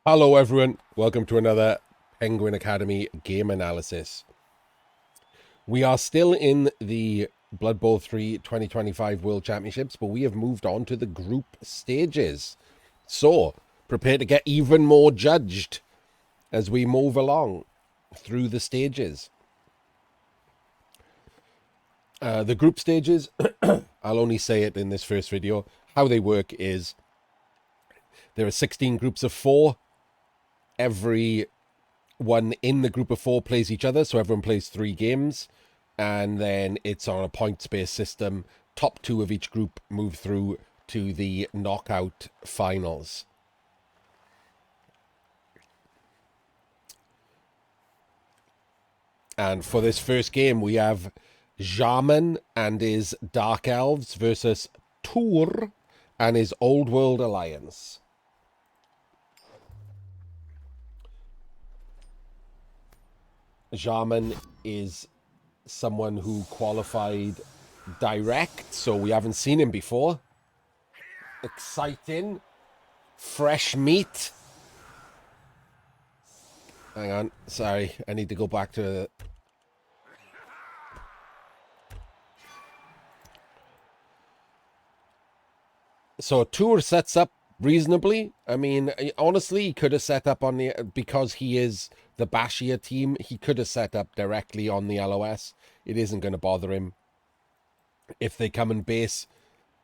Hello everyone, welcome to another Penguin Academy game analysis. We are still in the Blood Bowl 3 2025 World Championships, but we have moved on to the group stages. So, prepare to get even more judged as we move along through the stages. The group stages, I'll only say it in this first video. How they work is there are 16 groups of 4. Every one in the group of 4 plays each other, so everyone plays 3 games, and then it's on a points-based system. Top 2 of each group move through to the knockout finals. And for this first game, we have Sjamaan and his Dark Elves versus Tuure and his Old World Alliance. Sjamaan is someone who qualified direct, so we haven't seen him before. Exciting. Fresh meat. Hang on, sorry, I need to go back to... So Tuure sets up reasonably. I mean, honestly, he could have set up on the... Because he is the Bashir team, he could have set up directly on the LOS. It isn't going to bother him if they come and base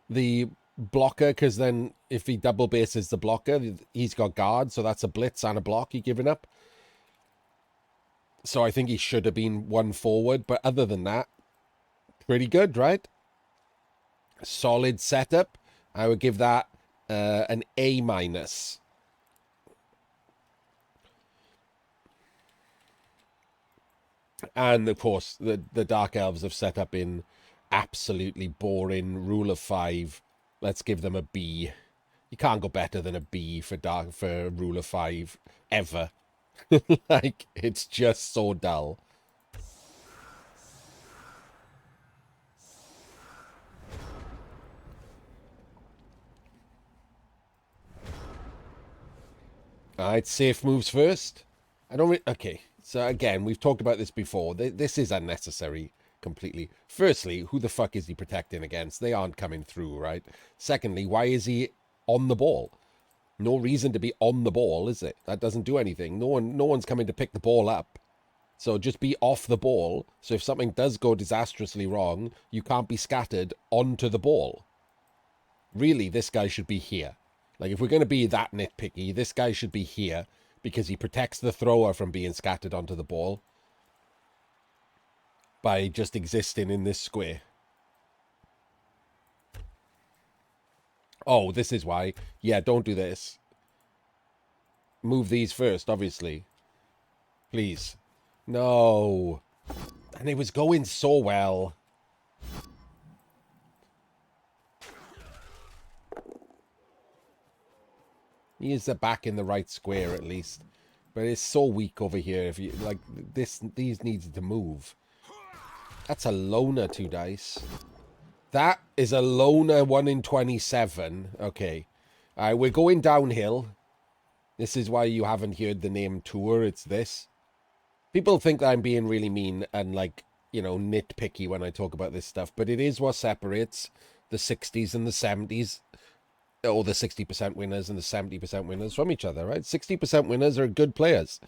the blocker, because then if he double bases the blocker, he's got guard, so that's a blitz and a block he given up. So I think he should have been one forward, but other than that, pretty good, right? Solid setup. I would give that an A minus. And of course, the Dark Elves have set up in absolutely boring rule of 5. Let's give them a B. You can't go better than a B for rule of 5 ever. Like, it's just so dull. All right, safe moves first. I don't... Okay, so again, we've talked about this before. This is unnecessary completely. Firstly, who the fuck is he protecting against? They aren't coming through, right? Secondly, why is he on the ball? No reason to be on the ball, is it? That doesn't do anything. No one's coming to pick the ball up. So just be off the ball. So if something does go disastrously wrong, you can't be scattered onto the ball. Really, this guy should be here. Like, if we're going to be that nitpicky, this guy should be here because he protects the thrower from being scattered onto the ball by just existing in this square. Oh, this is why. Yeah, don't do this. Move these first, obviously. Please. No. And it was going so well. He is back in the right square at least. But it's so weak over here. If you like these needs to move. That's a loner 2 dice. That is a loner 1 in 27. Okay. Alright, we're going downhill. This is why you haven't heard the name Tuure. It's this. People think that I'm being really mean and, like, you know, nitpicky when I talk about this stuff. But it is what separates the 60s and the 70s. Or the 60% winners and the 70% winners from each other, right? 60% winners are good players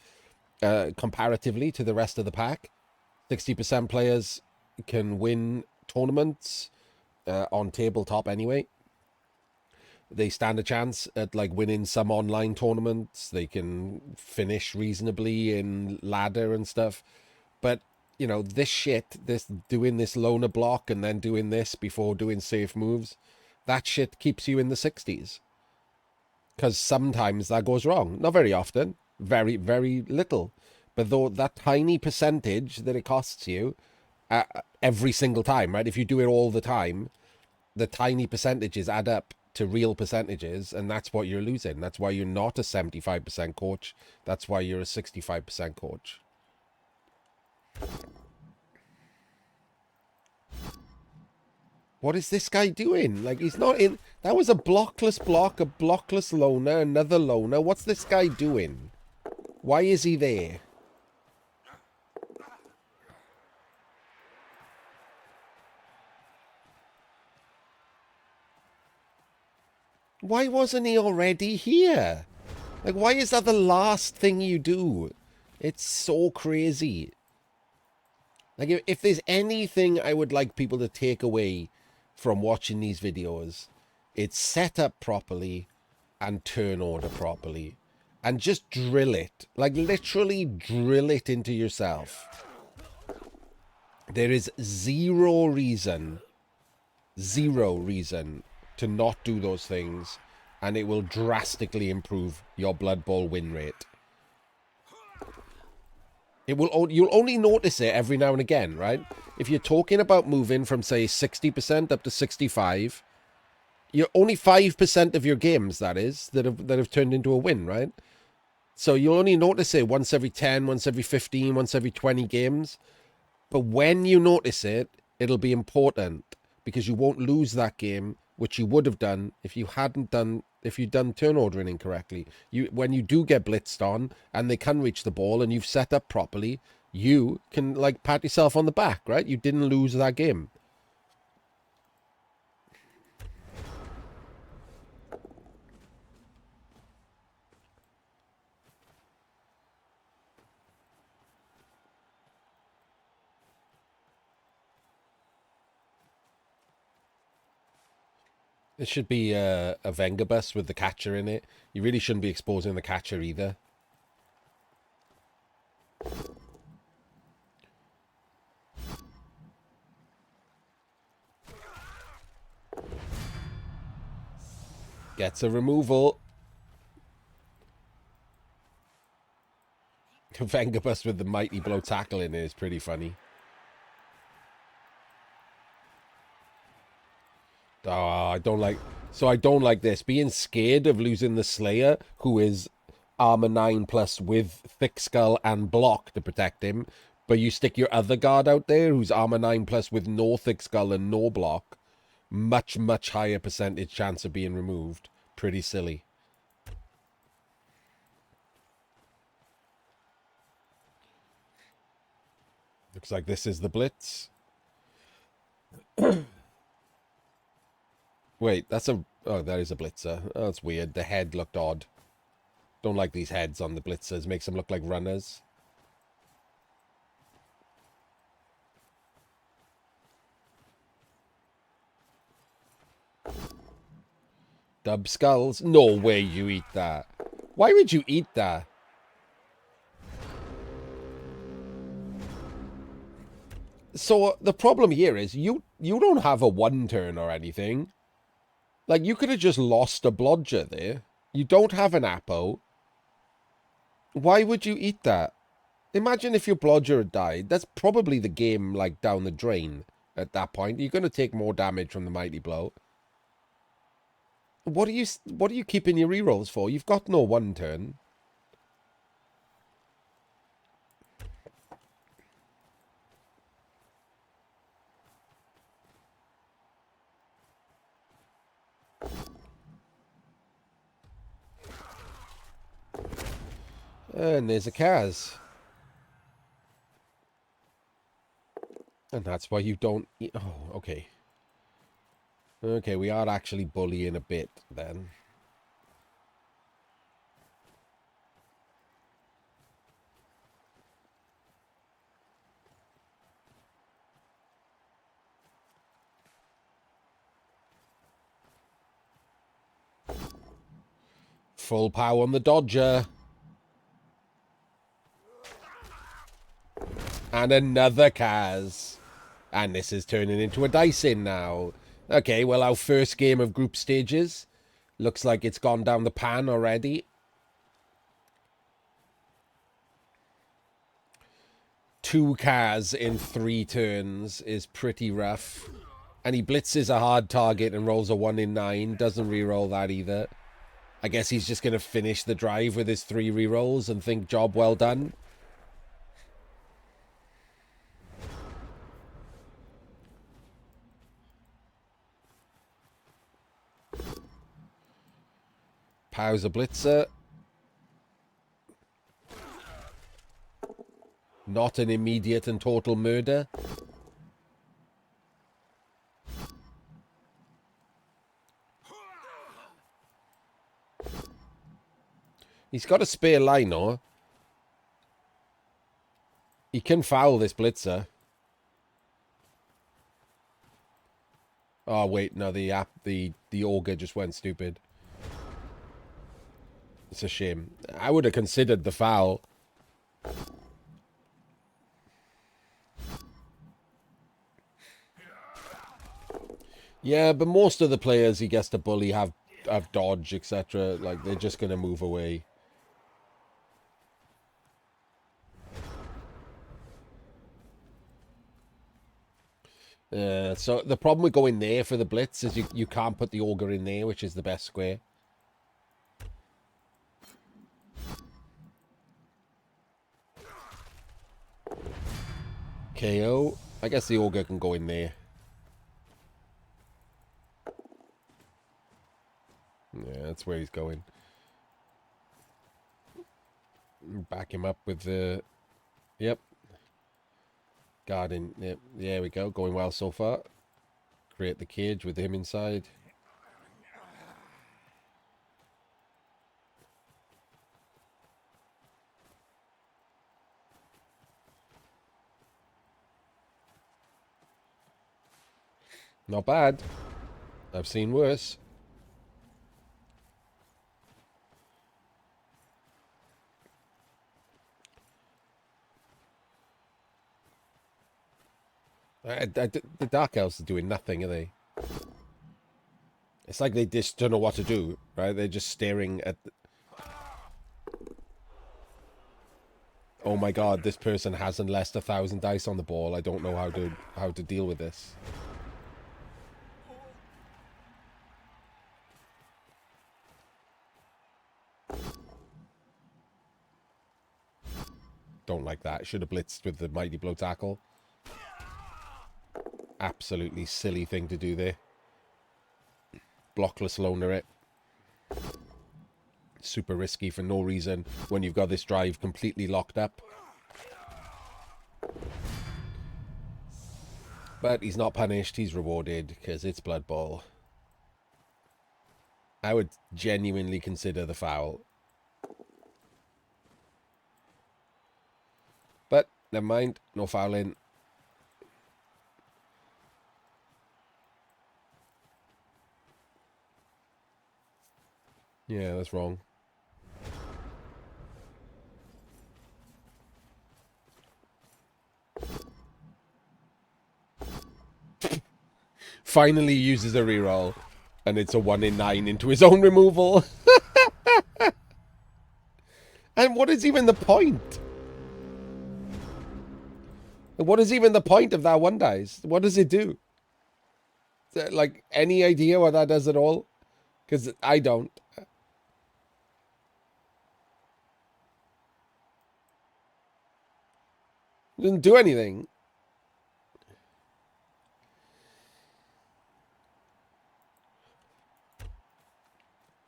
comparatively to the rest of the pack. 60% players can win tournaments on tabletop anyway. They stand a chance at, like, winning some online tournaments. They can finish reasonably in ladder and stuff. But, you know, this shit, doing this loner block and then doing this before doing safe moves, that shit keeps you in the 60s. Because sometimes that goes wrong. Not very often. Very, very little. But though that tiny percentage that it costs you every single time, right? If you do it all the time, the tiny percentages add up to real percentages, and that's what you're losing. That's why you're not a 75% coach. That's why you're a 65% coach. What is this guy doing? Like, he's not in... That was a blockless block, a blockless loner, another loner. What's this guy doing? Why is he there? Why wasn't he already here? Like, why is that the last thing you do? It's so crazy. Like, if there's anything I would like people to take away from watching these videos, it's set up properly and turn order properly. And just drill it. Like, literally drill it into yourself. There is zero reason to not do those things, and it will drastically improve your Blood Bowl win rate. You'll only notice it every now and again, right? If you're talking about moving from, say, 60% up to 65, you're only 5% of your games, that is, that have turned into a win, right? So you'll only notice it once every 10, once every 15, once every 20 games. But when you notice it, it'll be important, because you won't lose that game, which you would have done if you'd done turn ordering incorrectly. When you do get blitzed on and they can reach the ball and you've set up properly, you can, like, pat yourself on the back, right? You didn't lose that game. It should be a Venga bus with the catcher in it. You really shouldn't be exposing the catcher either. Gets a removal. Venga bus with the mighty blow tackle in it is pretty funny. Oh, I don't like this. Being scared of losing the Slayer, who is armor 9 plus with thick skull and block to protect him, but you stick your other guard out there who's armor 9 plus with no thick skull and no block. Much, much higher percentage chance of being removed. Pretty silly. Looks like this is the blitz. Wait, that's a... Oh, that is a blitzer. Oh, that's weird. The head looked odd. Don't like these heads on the blitzers. Makes them look like runners. Dub skulls? No way you eat that. Why would you eat that? So the problem here is you don't have a one turn or anything. Like, you could have just lost a blodger there. You don't have an Apo. Why would you eat that? Imagine if your blodger had died. That's probably the game, like, down the drain at that point. You're going to take more damage from the mighty blow. What are you keeping your rerolls for? You've got no one turn. And there's a Kaz. And that's why you don't... Oh, okay. Okay, we are actually bullying a bit, then. Full power on the Dodger. And another Kaz. And this is turning into a dice-in now. Okay, well, our first game of group stages. Looks like it's gone down the pan already. 2 Kaz in 3 turns is pretty rough. And he blitzes a hard target and rolls a 1 in 9. Doesn't reroll that either. I guess he's just going to finish the drive with his 3 rerolls and think job well done. How's a blitzer? Not an immediate and total murder. He's got a spare line, though. He can foul this blitzer. Oh, wait, no, the auger just went stupid. It's a shame. I would have considered the foul. Yeah, but most of the players he gets to bully have dodge, etc. Like, they're just going to move away. So the problem with going there for the blitz is you can't put the auger in there, which is the best square. KO. I guess the auger can go in there. Yeah, that's where he's going. Back him up with the... Yep. Guarding. Yep. There we go. Going well so far. Create the cage with him inside. Not bad. I've seen worse. The Dark Elves are doing nothing, are they? It's like they just don't know what to do, right? They're just staring at... Oh my god, this person hasn't less than 1,000 dice on the ball. I don't know how to deal with this. Don't like that. Should have blitzed with the Mighty Blow tackle. Absolutely silly thing to do there. Blockless loner it. Super risky for no reason when you've got this drive completely locked up. But he's not punished. He's rewarded because it's Blood Bowl. I would genuinely consider the foul. But never mind. No fouling. Yeah, that's wrong. Finally uses a reroll. And it's a 1 in 9 into his own removal. And what is even the point? What is even the point of that 1 dice? What does it do? Like, any idea what that does at all? Because I don't. It doesn't do anything.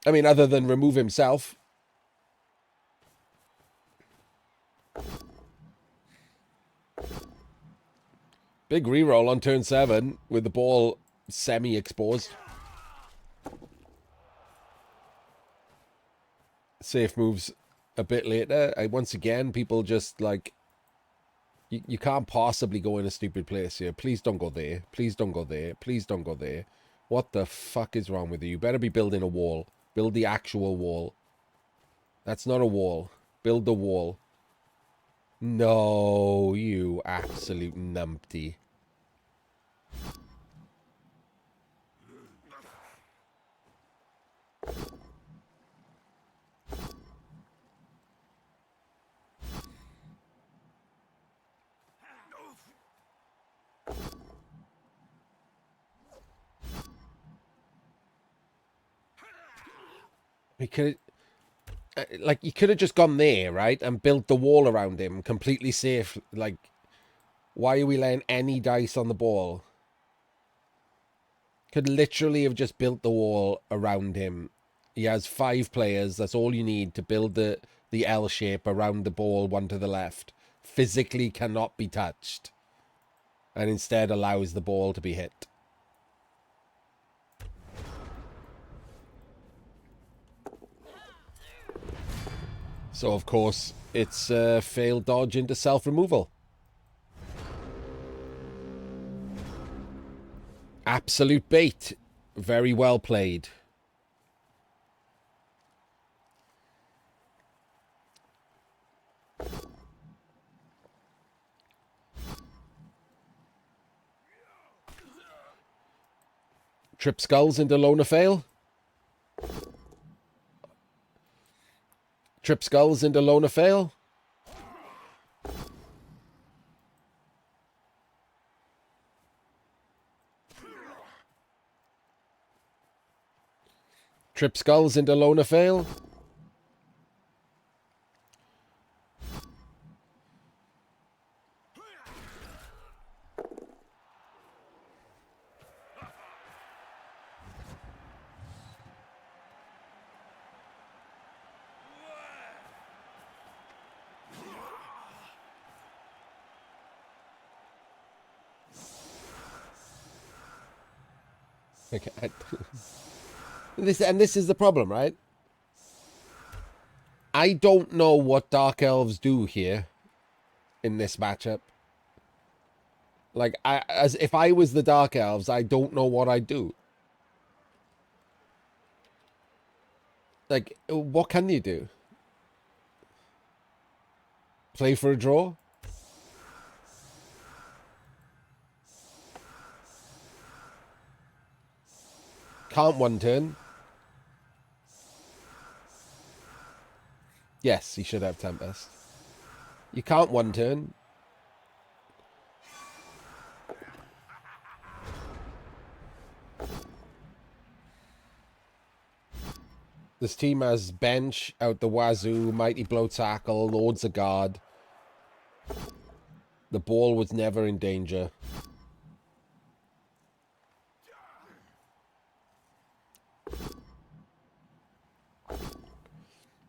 I mean, other than remove himself. Big reroll on turn 7 with the ball semi-exposed. Safe moves a bit later. Once again, people just like... You can't possibly go in a stupid place here. Please don't go there. Please don't go there. Please don't go there. What the fuck is wrong with you? You better be building a wall. Build the actual wall. That's not a wall. Build the wall. No, you absolute numpty. He could, like, you could have just gone there, right, and built the wall around him, completely safe. Like, why are we laying any dice on the ball? Could literally have just built the wall around him He has 5 players. That's all you need to build the L shape around the ball, one to the left. Physically cannot be touched. And instead allows the ball to be hit. So, of course, it's failed dodge into self-removal. Absolute bait. Very well played. Trip skulls into loner fail. Trip skulls into loner fail. Trip skulls into loner fail. Okay. This is the problem, right? I don't know what Dark Elves do here in this matchup. Like, as if I was the Dark Elves, I don't know what I'd do. Like, what can you do? Play for a draw? Can't one turn. Yes, he should have Tempest. You can't one turn. This team has bench out the wazoo, mighty blow tackle, lords of guard. The ball was never in danger.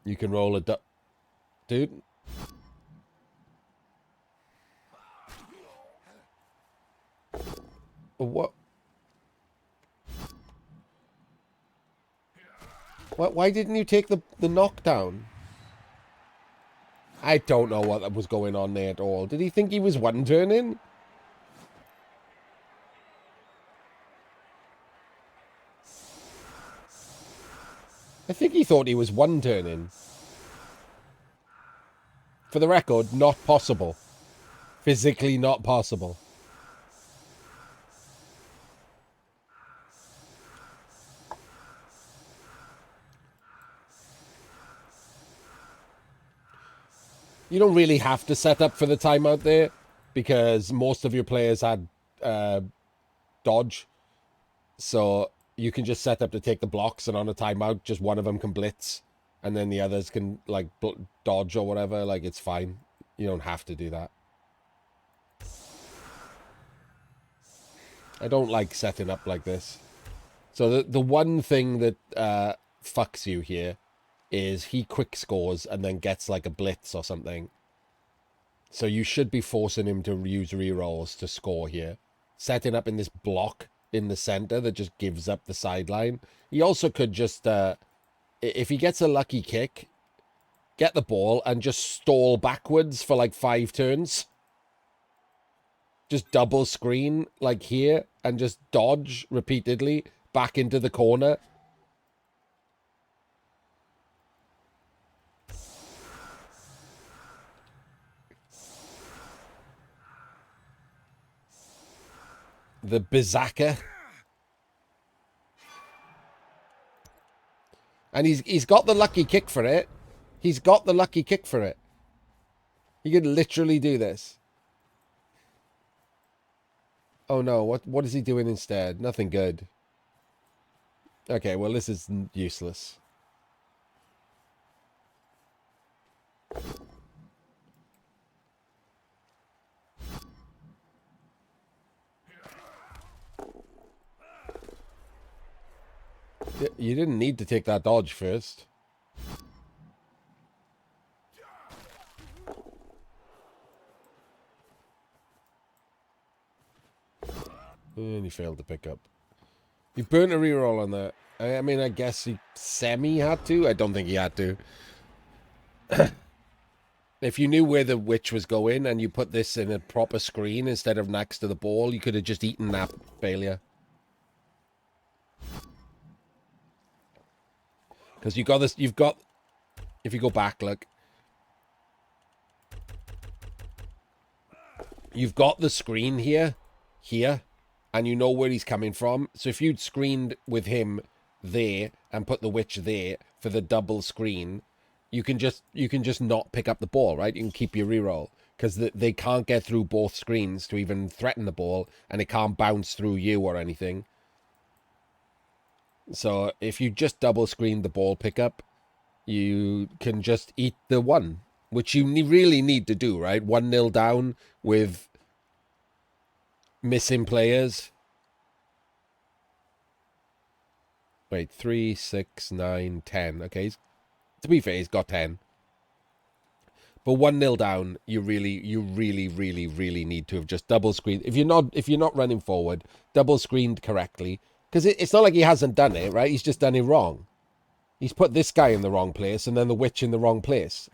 You can roll a dude. What? Why didn't you take the knockdown? I don't know what was going on there at all. Did he think he was one turning? I think he thought he was one turning. For the record, not possible. Physically not possible. You don't really have to set up for the timeout there because most of your players had dodge. So you can just set up to take the blocks, and on a timeout, just one of them can blitz and then the others can like dodge or whatever. Like, it's fine. You don't have to do that. I don't like setting up like this. So the one thing that fucks you here is he quick scores and then gets like a blitz or something. So you should be forcing him to use rerolls to score here. Setting up in this block in the center that just gives up the sideline. He also could just, if he gets a lucky kick, get the ball and just stall backwards for like 5 turns. Just double screen like here and just dodge repeatedly back into the corner. The Bizaka. And he's got the lucky kick for it. He's got the lucky kick for it. He could literally do this. Oh no, what is he doing instead? Nothing good. Okay, well, this is useless. You didn't need to take that dodge first. And he failed to pick up. You burnt a reroll on that. I mean, I guess he semi had to. I don't think he had to. If you knew where the witch was going and you put this in a proper screen instead of next to the ball, you could have just eaten that failure. Because you got this. You've got. If you go back, look. You've got the screen here, and you know where he's coming from. So if you'd screened with him there and put the witch there for the double screen, you can just not pick up the ball, right? You can keep your reroll because they can't get through both screens to even threaten the ball, and it can't bounce through you or anything. So if you just double screen the ball pickup, you can just eat the one, which you really need to do, right? 1-0 down with missing players. Wait, 3, 6, 9, 10. Okay, to be fair, he's got 10. But 1-0 down, you really need to have just double screened. If you're not running forward, double screened correctly, because it's not like he hasn't done it, right? He's just done it wrong. He's put this guy in the wrong place and then the witch in the wrong place.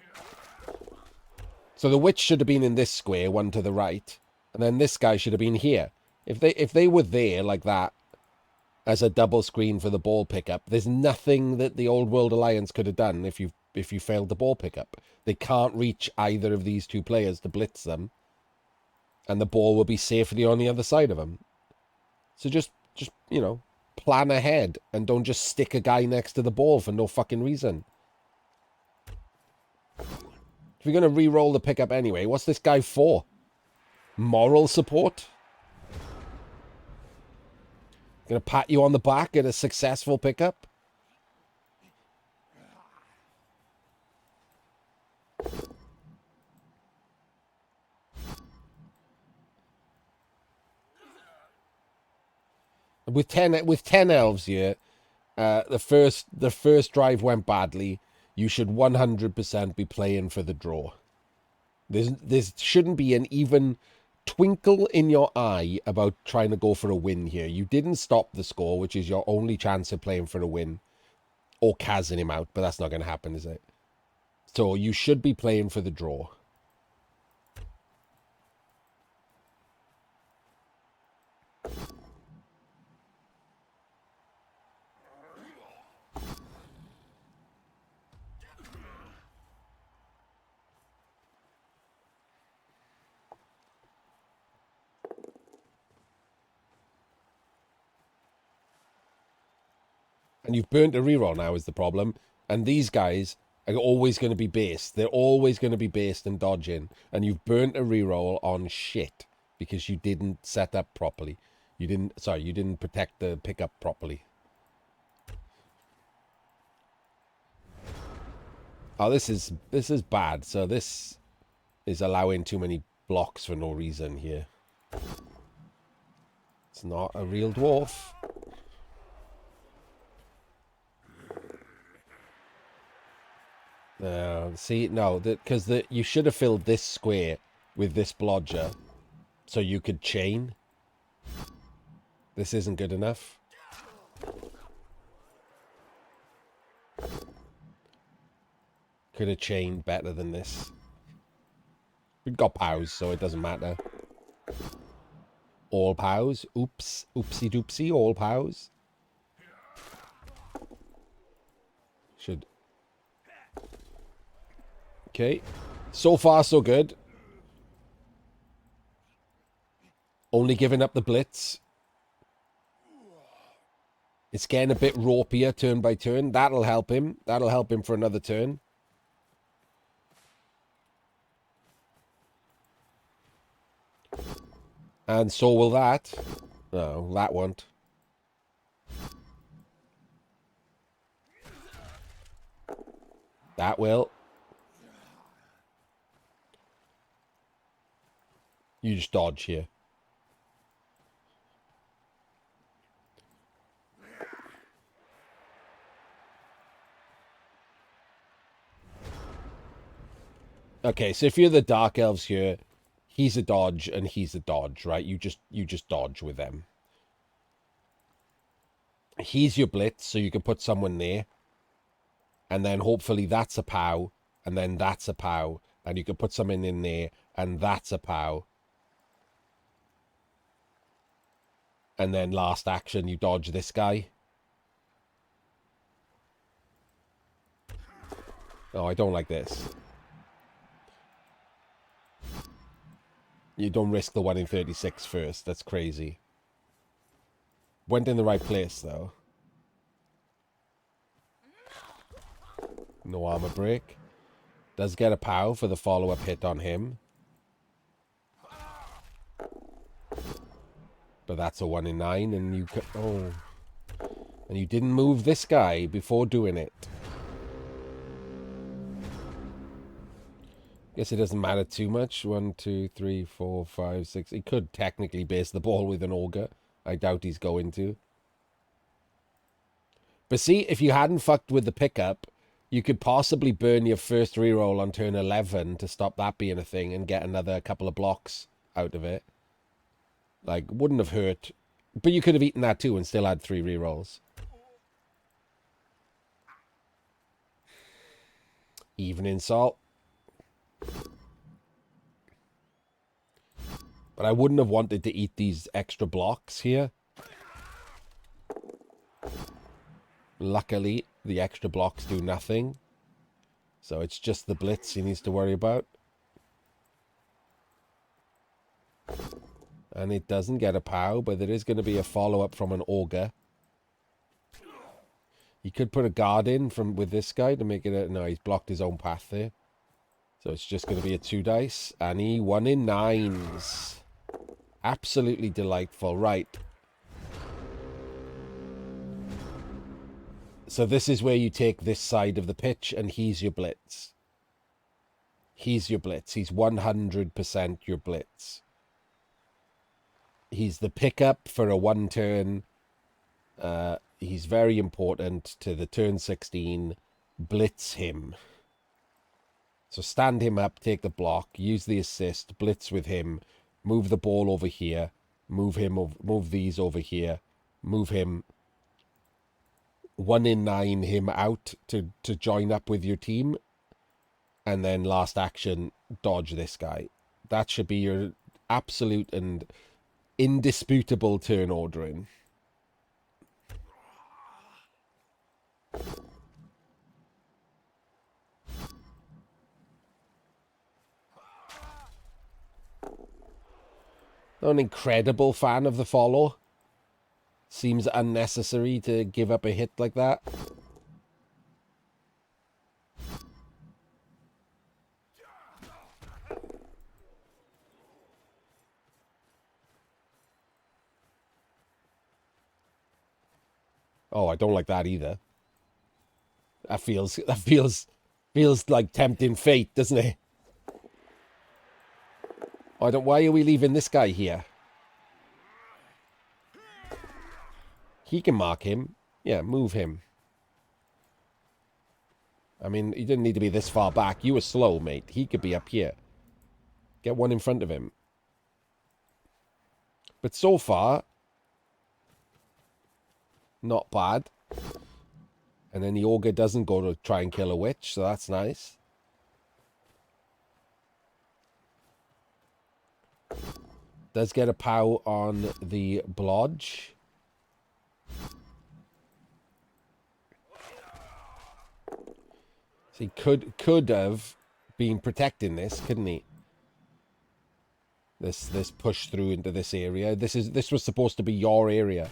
So the witch should have been in this square, one to the right, and then this guy should have been here. If they were there like that as a double screen for the ball pickup, there's nothing that the Old World Alliance could have done if you failed the ball pickup. They can't reach either of these two players to blitz them, and the ball will be safely on the other side of them. So just plan ahead and don't just stick a guy next to the ball for no fucking reason. If you're going to re-roll the pickup anyway, what's this guy for? Moral support? Going to pat you on the back at a successful pickup? With 10 elves here, the first drive went badly. You should 100% be playing for the draw. There shouldn't be an even twinkle in your eye about trying to go for a win here. You didn't stop the score, which is your only chance of playing for a win, or Kazing him out, but that's not going to happen, is it? So you should be playing for the draw. And you've burnt a reroll now is the problem. And these guys are always going to be based. They're always going to be based and dodging. And you've burnt a reroll on shit because you didn't set up properly. You didn't protect the pickup properly. Oh, this is bad. So this is allowing too many blocks for no reason here. It's not a real dwarf. See, no, because you should have filled this square with this blodger so you could chain. This isn't good enough. Could have chained better than this. We've got pows, so it doesn't matter. All pows. Oops. Oopsie doopsie. All pows. Should. Okay. So far, so good. Only giving up the blitz. It's getting a bit ropier turn by turn. That'll help him. That'll help him for another turn. And so will that. No, that won't. That will. You just dodge here. Okay, so if you're the Dark Elves here, he's a dodge and he's a dodge, right? You just dodge with them. He's your blitz, so you can put someone there. And then hopefully that's a POW, and then that's a POW, and you can put something in there, and that's a POW. And then last action, you dodge this guy. Oh, I don't like this. You don't risk the 1 in 36 first. That's crazy. Went in the right place, though. No armor break. Does get a POW for the follow-up hit on him. But that's a 1 in 9, and you could... Oh. And you didn't move this guy before doing it. Guess it doesn't matter too much. 1, 2, 3, 4, 5, 6. He could technically base the ball with an Ogre. I doubt he's going to. But see, if you hadn't fucked with the pickup, you could possibly burn your first reroll on turn 11 to stop that being a thing and get another couple of blocks out of it. Like, wouldn't have hurt. But you could have eaten that too and still had 3 rerolls. Evening salt. But I wouldn't have wanted to eat these extra blocks here. Luckily, the extra blocks do nothing. So it's just the blitz he needs to worry about. And it doesn't get a POW, but there is going to be a follow-up from an Ogre. He could put a guard in with this guy to make it a... No, he's blocked his own path there. So it's just going to be a 2 dice. And he 1 in 9s. Absolutely delightful. Right. So this is where you take this side of the pitch, and he's your blitz. He's your blitz. He's 100% your blitz. He's the pickup for a 1 turn. He's very important to the turn 16. Blitz him. So stand him up, take the block, use the assist, blitz with him, move the ball over here, move these over here, move him 1 in 9 him out to join up with your team, and then last action, dodge this guy. That should be your absolute and indisputable turn ordering. Not an incredible fan of the follow. Seems unnecessary to give up a hit like that. Oh, I don't like that either. That feels like tempting fate, doesn't it? Why are we leaving this guy here? He can mark him. Yeah, move him. I mean, you didn't need to be this far back. You were slow, mate. He could be up here. Get one in front of him. But so far, not bad. And then the Ogre doesn't go to try and kill a witch, so that's nice. Does get a POW on the Blodge. So he could have been protecting this, couldn't he? This push through into this area. This was supposed to be your area.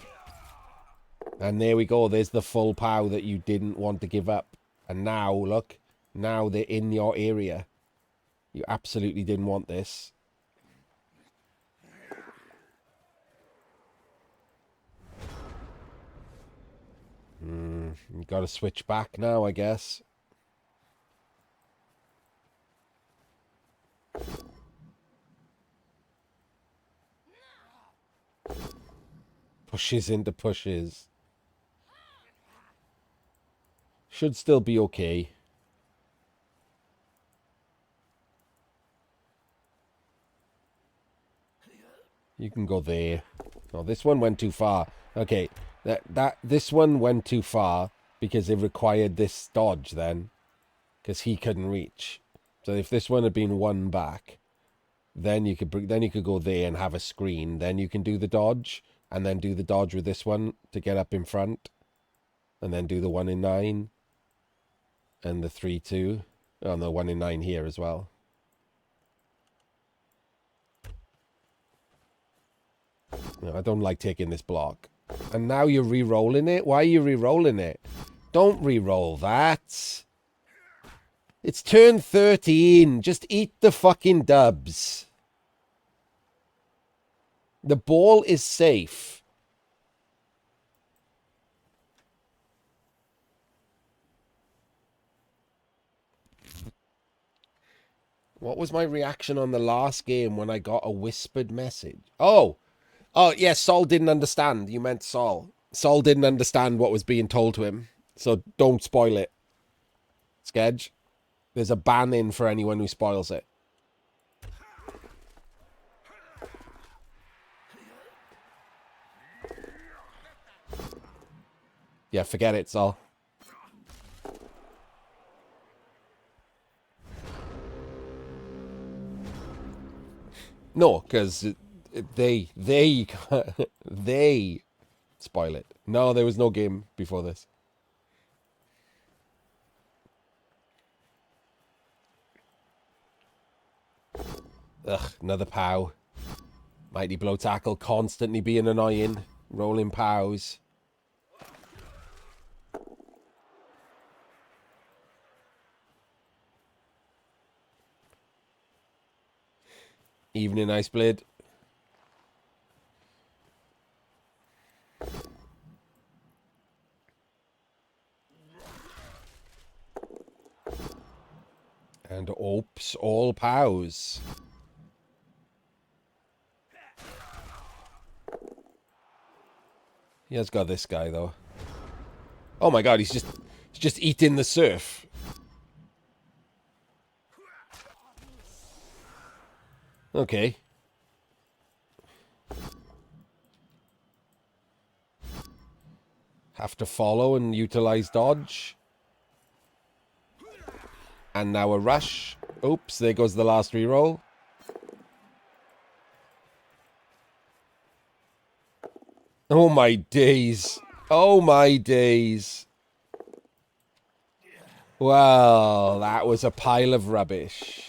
And there we go. There's the full POW that you didn't want to give up. And now, look. Now they're in your area. You absolutely didn't want this. You got to switch back now, I guess. Pushes into pushes. Should still be okay. You can go there. Oh, this one went too far. Okay, this one went too far because it required this dodge then, because he couldn't reach. So if this one had been one back, then you could go there and have a screen. Then you can do the dodge, and then do the dodge with this one to get up in front, and then do the 1 in 9 and the 3-2. Oh, and the 1 in 9 here as well. No, I don't like taking this block. And now you're re-rolling it? Why are you re-rolling it? Don't re-roll that. It's turn 13. Just eat the fucking dubs. The ball is safe. What was my reaction on the last game when I got a whispered message? Oh, yes, Sol didn't understand. You meant Sol. Sol didn't understand what was being told to him. So don't spoil it. Skedge. There's a ban in for anyone who spoils it. Yeah, forget it, Sol. No, because they they spoil it. No, there was no game before this. Ugh, another pow. Mighty blow tackle constantly being annoying. Rolling pows. Evening Ice Blade. And oops, all pows. He has got this guy though. Oh my god, he's just eating the surf. Okay. Have to follow and utilize dodge. And now a rush. Oops, there goes the last reroll. Oh my days. Oh my days. Well, that was a pile of rubbish.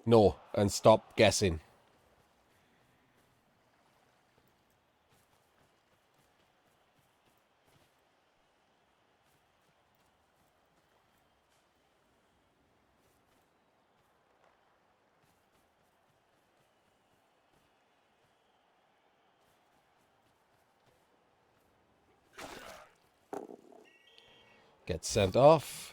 No, and stop guessing. Get sent off.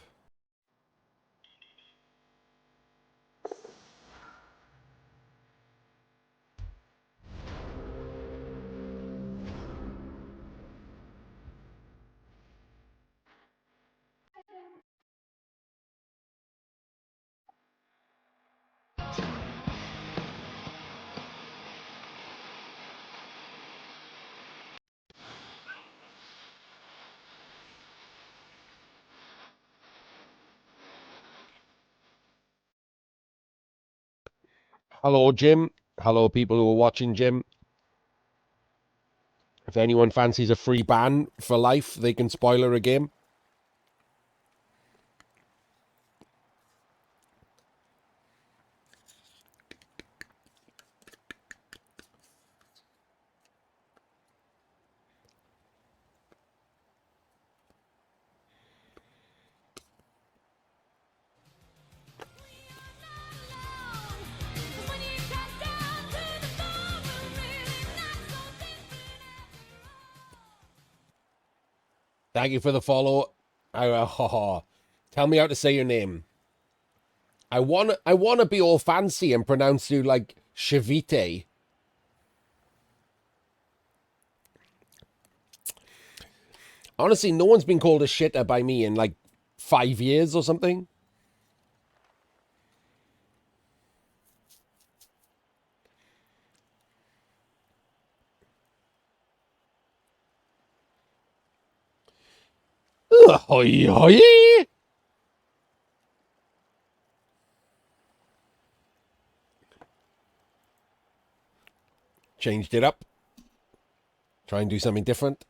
Hello, Jim. Hello, people who are watching, Jim. If anyone fancies a free ban for life, they can spoiler a game. Thank you for the follow. Tell me how to say your name. I wanna be all fancy and pronounce you like Shavite. Honestly, no one's been called a shitter by me in like 5 years or something. Hoi, hoi. Changed it up. Try and do something different.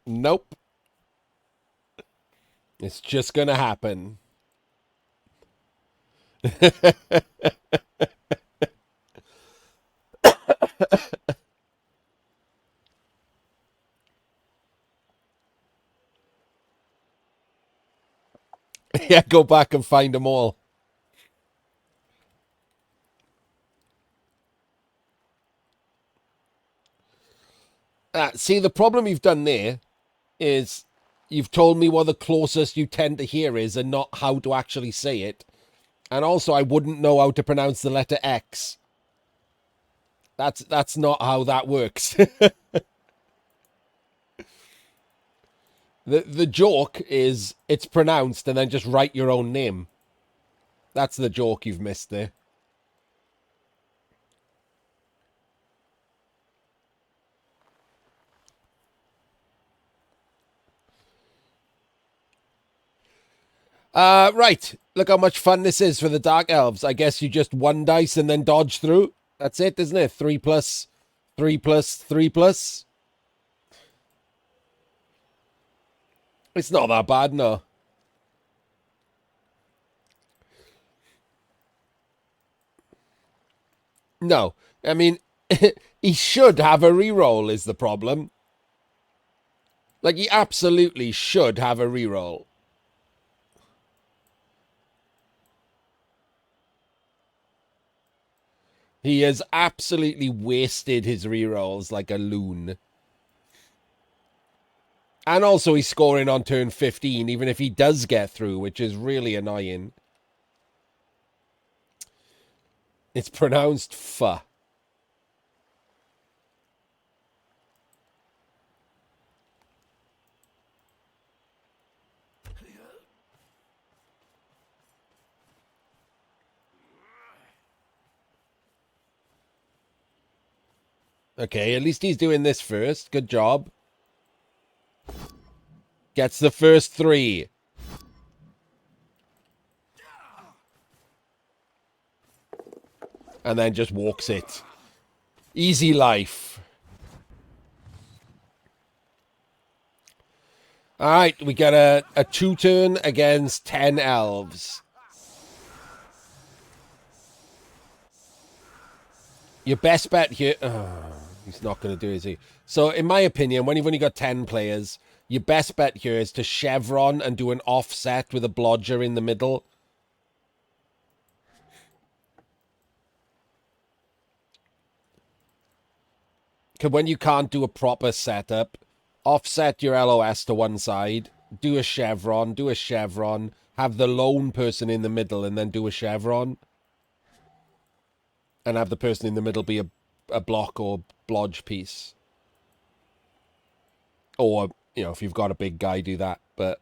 Nope. It's just gonna happen. Yeah, go back and find them all. See, the problem you've done there is you've told me what the closest you tend to hear is and not how to actually say it. And also, I wouldn't know how to pronounce the letter X. That's not how that works. The joke is it's pronounced and then just write your own name. That's the joke you've missed there. Right. Look how much fun this is for the Dark Elves. I guess you just one dice and then dodge through. That's it, isn't it? 3 plus, 3 plus, 3 plus. It's not that bad, no. No. I mean, he should have a reroll is the problem. Like, he absolutely should have a reroll. He has absolutely wasted his rerolls like a loon. And also he's scoring on turn 15, even if he does get through, which is really annoying. It's pronounced F. Okay, at least he's doing this first. Good job. Gets the first 3. And then just walks it. Easy life. Alright, we got a 2-turn against 10 elves. Your best bet here... Oh, he's not going to do it, is he? So, in my opinion, when you've only got 10 players, your best bet here is to chevron and do an offset with a blodger in the middle. Because when you can't do a proper setup, offset your LOS to one side, do a chevron, have the lone person in the middle, and then do a chevron. And have the person in the middle be a block or blodge piece. Or, you know, if you've got a big guy, do that. But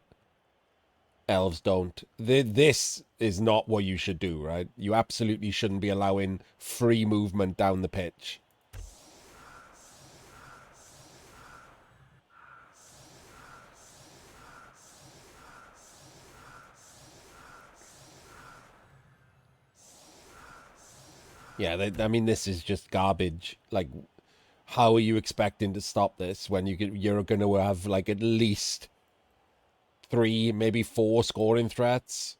elves don't. This is not what you should do, right? You absolutely shouldn't be allowing free movement down the pitch. Yeah, I mean, this is just garbage. Like, how are you expecting to stop this when you're going to have, like, at least 3, maybe 4 scoring threats?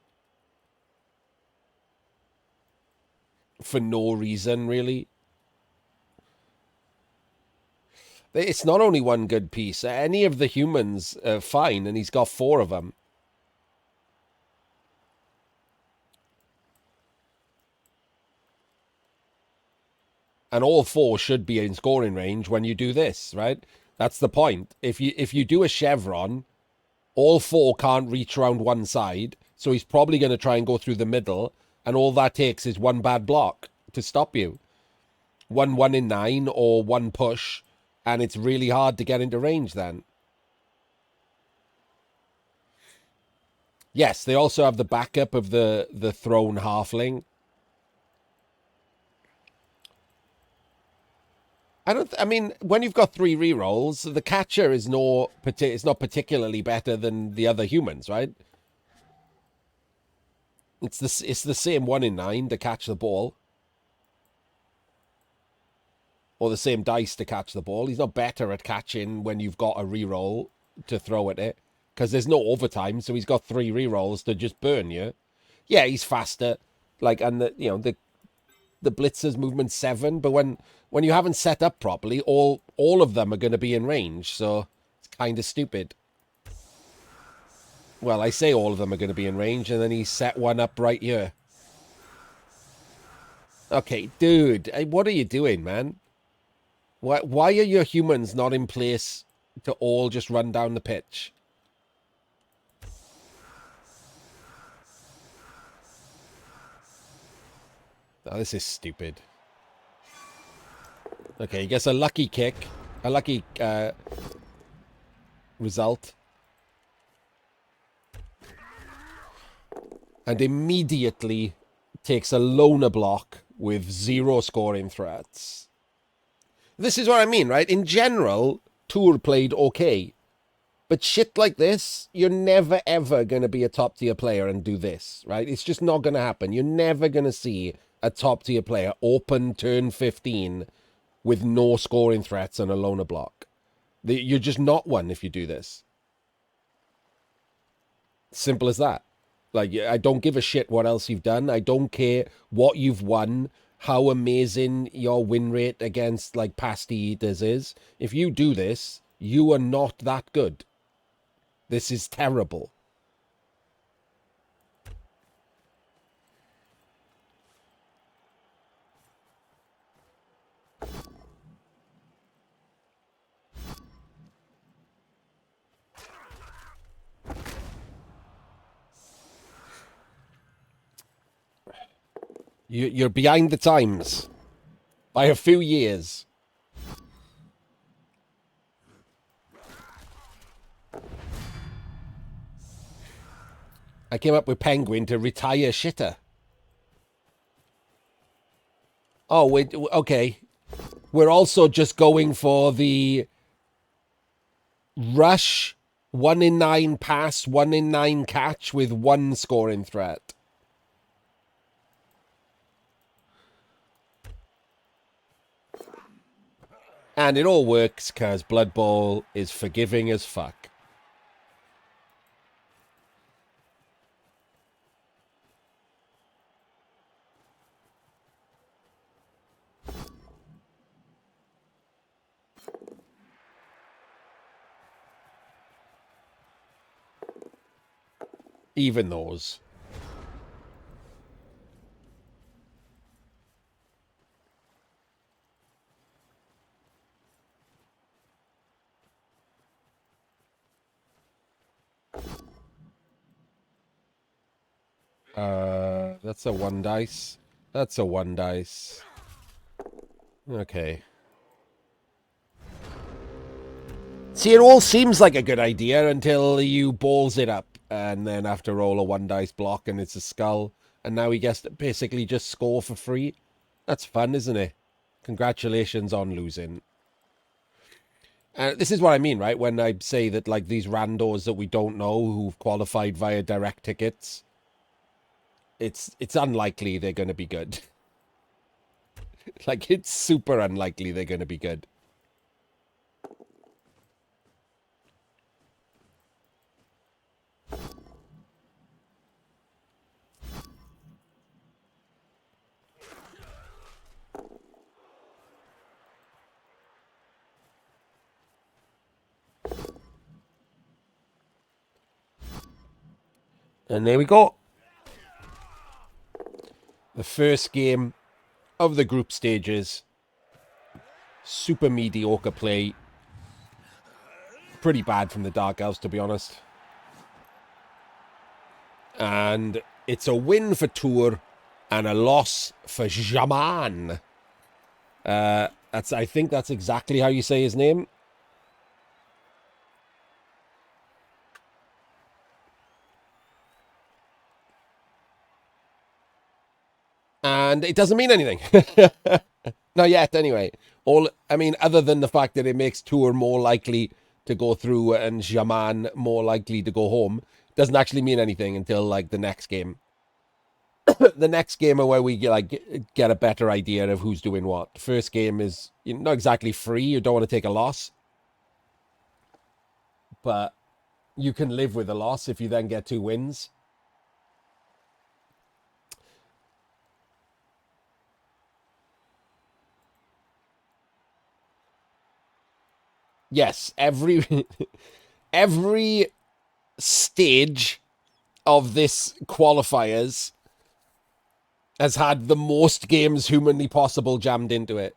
For no reason, really. It's not only one good piece. Any of the humans are fine, and he's got 4 of them. And all 4 should be in scoring range when you do this, right? That's the point. If you do a chevron, all 4 can't reach around one side, so he's probably going to try and go through the middle, and all that takes is one bad block to stop you. 1 in 9 or 1 push, and it's really hard to get into range then. Yes, they also have the backup of the thrown halfling. I mean, when you've got 3 rerolls, the catcher is it's not particularly better than the other humans, right? It's the same 1 in 9 to catch the ball. Or the same dice to catch the ball. He's not better at catching when you've got a reroll to throw at it. Because there's no overtime, so he's got 3 rerolls to just burn you. Yeah, he's faster. Like, and the blitzer's movement 7, but when you haven't set up properly, all of them are going to be in range, so it's kind of stupid. Well, I say all of them are going to be in range, and then he set one up right here. Okay, dude, what are you doing, man? Why are your humans not in place to all just run down the pitch? Oh, this is stupid. Okay, he gets a lucky kick. A lucky result. And immediately takes a loner block with 0 scoring threats. This is what I mean, right? In general, Tuure played okay. But shit like this, you're never, ever going to be a top-tier player and do this, right? It's just not going to happen. You're never going to see a top-tier player open turn 15 with no scoring threats and a loner block. You're just not one if you do this. Simple as that. Like, I don't give a shit what else you've done. I don't care what you've won, how amazing your win rate against, like, pasty eaters is. If you do this, you are not that good. This is terrible. You're behind the times by a few years. I came up with Penguin to retire shitter. Oh, wait, okay. We're also just going for the rush 1 in 9 pass, 1 in 9 catch with 1 scoring threat. And it all works because Blood Bowl is forgiving as fuck. Even those. That's a 1 dice. That's a 1 dice. Okay. See, it all seems like a good idea until you balls it up. And then have to roll a 1 dice block and it's a skull. And now he gets to basically just score for free. That's fun, isn't it? Congratulations on losing. This is what I mean, right? When I say that, like, these randos that we don't know who've qualified via direct tickets, it's unlikely they're going to be good. Like, it's super unlikely they're going to be good. And there we go. The first game of the group stages Super mediocre play. Pretty bad from the Dark Elves, to be honest. And it's a win for Tuure and a loss for Sjamaan. I think that's exactly how you say his name. And it doesn't mean anything. Not yet, anyway. Other than the fact that it makes Tuure more likely to go through and Sjamaan more likely to go home, doesn't actually mean anything until like the next game. The next game are where we get a better idea of who's doing what. First game is not exactly free. You don't want to take a loss, but you can live with a loss if you then get 2 wins. Yes, every stage of this qualifiers has had the most games humanly possible jammed into it.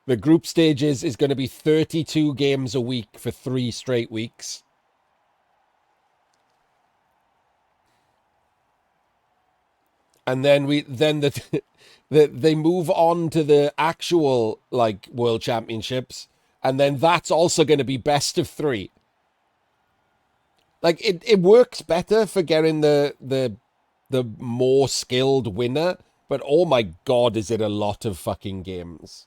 The group stages is going to be 32 games a week for 3 straight weeks. And then they move on to the actual like world championships, and then that's also going to be best of 3. Like it works better for getting the more skilled winner, but oh my god, is it a lot of fucking games.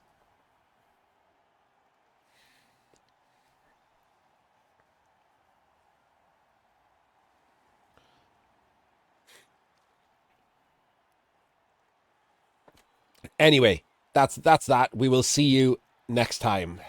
Anyway, that's that. We will see you next time.